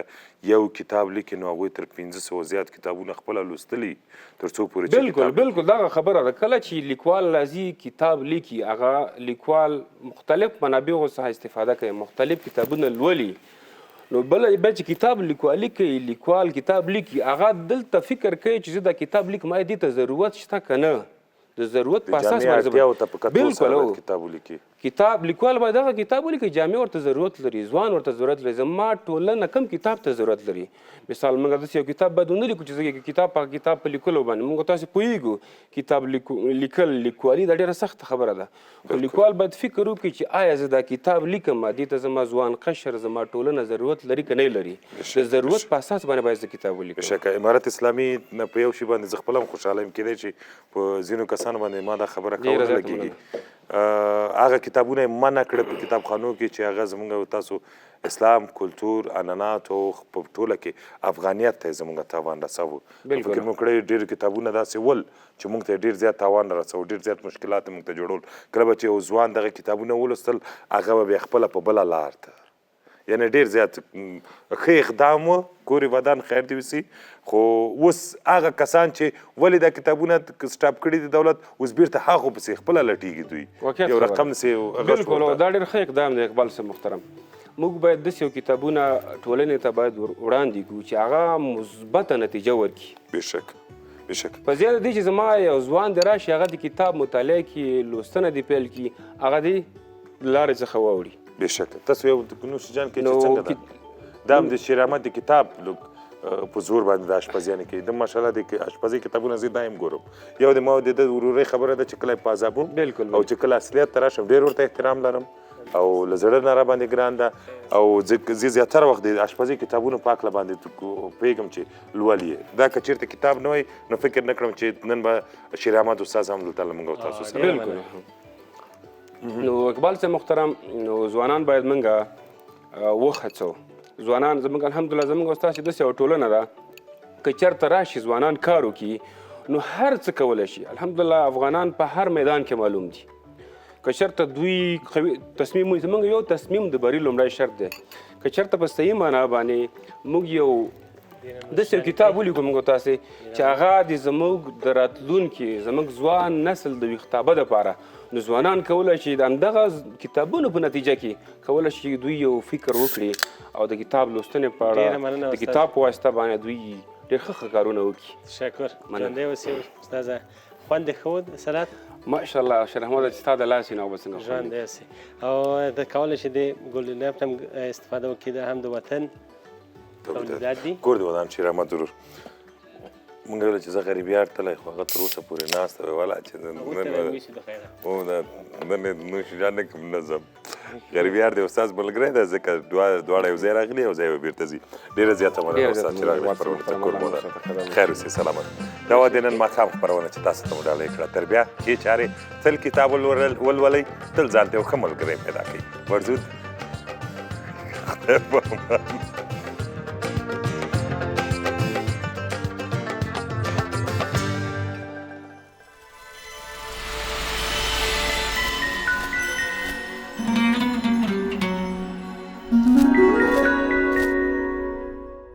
[SPEAKER 3] یو کتاب لیکي نو هغوی تر 500 زیات کتابونه خپله لوستلي تر څو پورې چې
[SPEAKER 10] بالکل بالکل دغه خبره ده. کله چې لیکوال راځي کتاب لیکي، هغه لیکوال مختلف منابعو څخه استفاده کوي، مختلف کتابونه لولي. نو بل چې کتاب لیکوالي کوي، لیکوال کتاب لیکي، هغه دلته فکر کوي چې زه دا کتاب لیکم آیا دې ته ضرورت شته که نه. د ضرورت په اساس
[SPEAKER 3] باندې کتاب ولیکي.
[SPEAKER 10] کتاب لیکوال باید هغه کتاب ولیکي جامع ورته ضرورت لري، ځوان ورته ضرورت لري. زما ټولنه کم کتاب ته ضرورت لري. مثال موږ داسې یو کتاب باید ونه لیکو چې زه کتاب په کتاب په لیکلو باندې موږ تاسې پوهېږو کتاب لیکل لیکوالي دا ډېره سخته خبره ده. خو لیکوال باید فکر وکړي چې آیا زه دا کتاب لیکم دې ته زما ځوان قشر زما ټولنه ضرورت لري که نه لري. د ضرورت په اساس باندې باید زه کتاب ولیکم.
[SPEAKER 3] بېشکه امارت اسلامي نه په یو شي باندې زه خپله هم خوشحاله یم، کیدای چې په ځینو کسانو باندې ما دا خبره کول نه لګېږي. هغه کتابونه یې منع کړه په کتابخانو کې چې هغه زموږ تاسو اسلام، کلتور، عنعنات او په ټوله کې افغانیت ته یې زموږ تاوان رساوه. فکر مو کړی ډېر کتابونه داسې ول چې موږ ته ډېر زیات تاوان رسوه، ډېر زیات مشکلات موږ ته جوړول. کله به چې یو ځوان دغه کتابونه ولوستل هغه به بیا خپله په بله لار ته، یعنې ډېر زیات ښه اقدام و، کور ودان خیر دې وسي. خو اوس هغه کسان چې ولې دا کتابونه سټاپ کړي دي دولت، اوس بیرته هغو پسې خپله لټېږي دوی یو رقم داسې.
[SPEAKER 10] بالکل دا ډېر ښه اقدام دی اقبال صاحب محترم. موږ باید داسې یو کتابونه ټولنې ته باید وړاندې کړو چې هغه مثبته نتیجه ورکړي.
[SPEAKER 3] بېشکه
[SPEAKER 10] په زیاته دې چې زما یو ځوان دې راشي هغه د کتاب مطالعه کړي، لوستنه دې پیل کړي، هغه دې لارې څخه واوړي.
[SPEAKER 3] بېشکه تاسو یو نوش جان کې چې څنګه ده دا هم د شیر احمد د کتاب په زور باندې د اشپزیانې کې د ماشاءالله د اشپزۍ کتابونه زه دایم ګورم. یو د ما د ورورۍ خبره ده چې کله یې په عذابوم او چې کله اصلیت ته راشم ډېر ورته احترام لرم او له زړه نه راباندې ګران ده. او زه زیاتره وخت د اشپزۍ کتابونو په هکله باندې پوهېږم چې لولي یې. دا که چېرته کتاب نه وای نو فکر نه کړم چې نن به شیر احمد استاد هم دلته له موږ او تاسو سره.
[SPEAKER 10] بالکل. نو اقبال صاحب محترم، نو ځوانان باید موږ وهڅو. ځوانان زموږ الحمدلله زموږ او ستاسې داسې یوه ټولنه ده که چېرته راشي ځوانان کار وکړي نو هر څه کولی شي. الحمدلله افغانان په هر میدان کې معلوم دي. که چېرته دوی تصمیم ونیسي، زموږ یو تصمیم د بري لومړی شرط دی. که چېرته په صحیح معنا باندې موږ یو داسې یو کتاب ولیکو موږ تاسې چې هغه د زموږ د راتلونکي زموږ ځوان نسل د ویښتابه دپاره، نو ځوانان کولی شي د همدغه کتابونو په نتیجه کې کولی شي دوی یو فکر وکړي او د کتاب لوستنې په اړه د کتاب په واسطه باندې دوی ډېر ښه کارونه وکړي.
[SPEAKER 2] تشکر. ژوندی اوسئ استاذه. خوند دې ښه و سلاد؟
[SPEAKER 10] ماشاءالله شیر احمد چې ستا د لاسې نه به څنګه
[SPEAKER 2] ژوندی اوسئ. او ته کولی شي د ګل نفت هم استفاده وکړي، دا هم د وطن تولیدات دي.
[SPEAKER 3] کور د ودان شیر احمد ورور مونږ ویل چې زه غریبیار تللی خو هغه تر اوسه پورې ناسته وی والا چې نن یې نوش جان نه کوم نظم غریبیار دی استاد ملګری دی ځکه دواړه یو ځای راغلي یو ځای به بیرته ځي. ډېره زیاته مننه استاد چې راغلئ خپرونې ته. کور مو ده، خیر اوسئ، سلامت. دا وه د نن ماښام خپرونه چې تاسو ته مو ډالۍ کړه. تر بیا ښې چارې، تل کتاب ولولئ، تل ځان ته یو ښه ملګری پیدا کړئ. ورځو